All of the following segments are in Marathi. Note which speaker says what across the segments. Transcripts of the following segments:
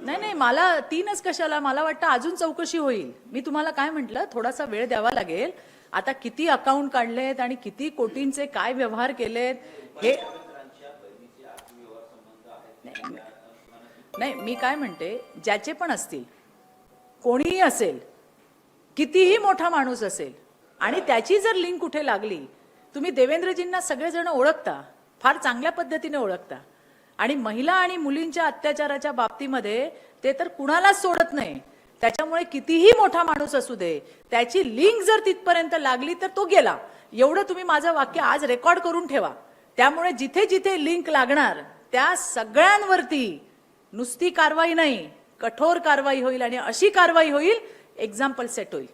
Speaker 1: नाही नाही, मला 3च कशाला, मला वाटतं अजून चौकशी होईल. मी तुम्हाला काय म्हटलं, थोडासा वेळ द्यावा लागेल. आता किती अकाउंट काढलेत आणि किती कोटींचे काय व्यवहार केलेत हे नाही, मी काय म्हणते, ज्याचे पण असतील, कोणीही असेल, कितीही मोठा माणूस असेल आणि त्याची जर लिंक कुठे लागली, तुम्ही देवेंद्रजींना सगळेजण ओळखता, फार चांगल्या पद्धतीने ओळखता आणि महिला आणि मुलींच्या अत्याचाराच्या बाबतीमध्ये ते तर कुणालाच सोडत नाही. त्याच्यामुळे कितीही मोठा माणूस असू दे, त्याची लिंक जर तिथपर्यंत लागली तर तो गेला. एवढं तुम्ही माझं वाक्य आज रेकॉर्ड करून ठेवा. त्यामुळे जिथे जिथे लिंक लागणार त्या सगळ्यांवरती नुसती कारवाई नाही, कठोर कारवाई होईल आणि अशी कारवाई होईल, एक्झाम्पल सेट होईल.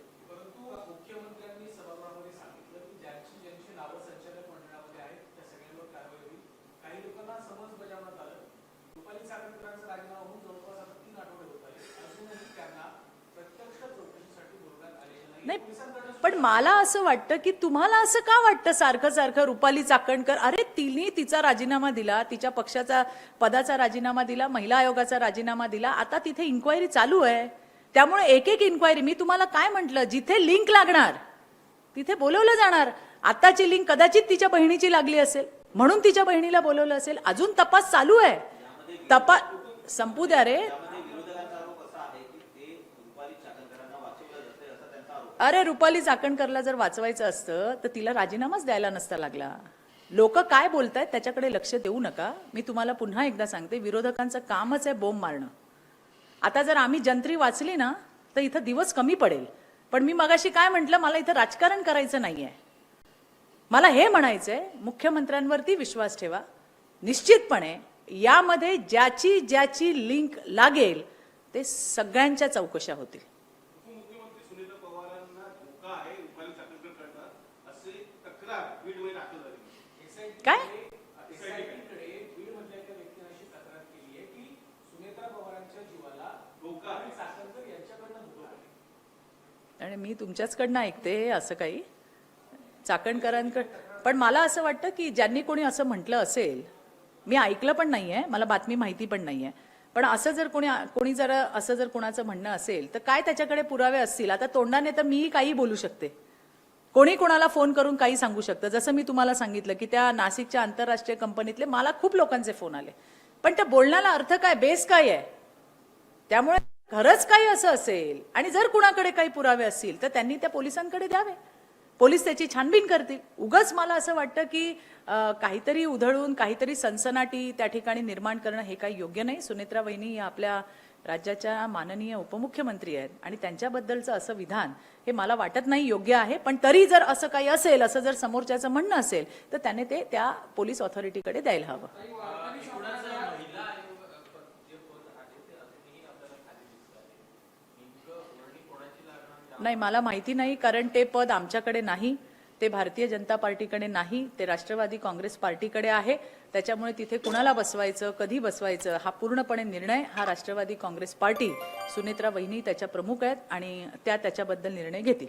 Speaker 1: नाही, पण मला असं वाटतं की तुम्हाला असं का वाटतं सारखं सारखं रुपाली चाकणकर, अरे तिने तिचा राजीनामा दिला, तिच्या पक्षाचा पदाचा राजीनामा दिला, महिला आयोगाचा राजीनामा दिला, आता तिथे इन्क्वायरी चालू आहे. त्यामुळे एक एक इन्क्वायरी, मी तुम्हाला काय म्हटलं, जिथे लिंक लागणार तिथे बोलवलं जाणार. आताची लिंक कदाचित तिच्या बहिणीची लागली असेल म्हणून तिच्या बहिणीला बोलवलं असेल. अजून तपास चालू आहे. तपास संपू द्या रे. अरे रुपाली चाकणकरला जर वाचवायचं असतं तर तिला राजीनामाच द्यायला नसता लागला. लोक काय बोलतायत त्याच्याकडे लक्ष देऊ नका. मी तुम्हाला पुन्हा एकदा सांगते, विरोधकांचं कामच आहे बोंब मारणं. आता जर आम्ही जंत्री वाचली ना तर इथं दिवस कमी पडेल. पण मी मगाशी काय म्हटलं, मला इथं राजकारण करायचं नाहीये. मला हे म्हणायचंय, मुख्यमंत्र्यांवरती विश्वास ठेवा. निश्चितपणे यामध्ये ज्याची ज्याची लिंक लागेल ते सगळ्यांच्या चौकशा होतील. काय आणि मी तुमच्याचकडनं ऐकते असं काही चाकणकरांकडे. पण मला असं वाटतं की ज्यांनी कोणी असं म्हटलं असेल, मी ऐकलं पण नाहीये, मला बातमी माहिती पण नाहीये, पण असं जर कोणी जर असं जर कोणाचं म्हणणं असेल तर काय त्याच्याकडे पुरावे असतील. आता तोंडाने तर मीही काही बोलू शकते, कोणी कोणाला फोन करून काही सांगू शकतं. जसं मी तुम्हाला सांगितलं की त्या नाशिकच्या आंतरराष्ट्रीय कंपनीतले मला खूप लोकांचे फोन आले, पण त्या बोलण्याला अर्थ काय, बेस काय आहे. त्यामुळे खरंच काही असं असेल आणि जर कुणाकडे काही पुरावे असतील तर त्यांनी त्या पोलिसांकडे द्यावे. पोलीस त्याची छानबीन करतील. उगाच मला असं वाटतं की काहीतरी उधळून काहीतरी सनसनाटी त्या ठिकाणी निर्माण करणं हे काही योग्य नाही. सुनेत्रा वहिनी या आपल्या राज्याच्या माननीय उपमुख्यमंत्री आहेत आणि त्यांच्याबद्दलचं असं विधान हे मला वाटत नाही योग्य आहे. पण तरी जर असं काही असेल, असं जर समोरच्याचं म्हणणं असेल तर त्याने ते त्या पोलीस ऑथॉरिटीकडे द्यायला हवं. नाही, मला माहिती नाही, कारण ते पद आमच्याकडे नाही, ते भारतीय जनता पार्टीकडे नाही, ते राष्ट्रवादी काँग्रेस पार्टीकडे आहे. त्याच्यामुळे तिथे कुणाला बसवायचं, कधी बसवायचं हा पूर्णपणे निर्णय हा राष्ट्रवादी काँग्रेस पार्टी, सुनेत्रा वहिनी त्याच्या प्रमुख आहेत आणि त्या त्याच्याबद्दल निर्णय घेतील.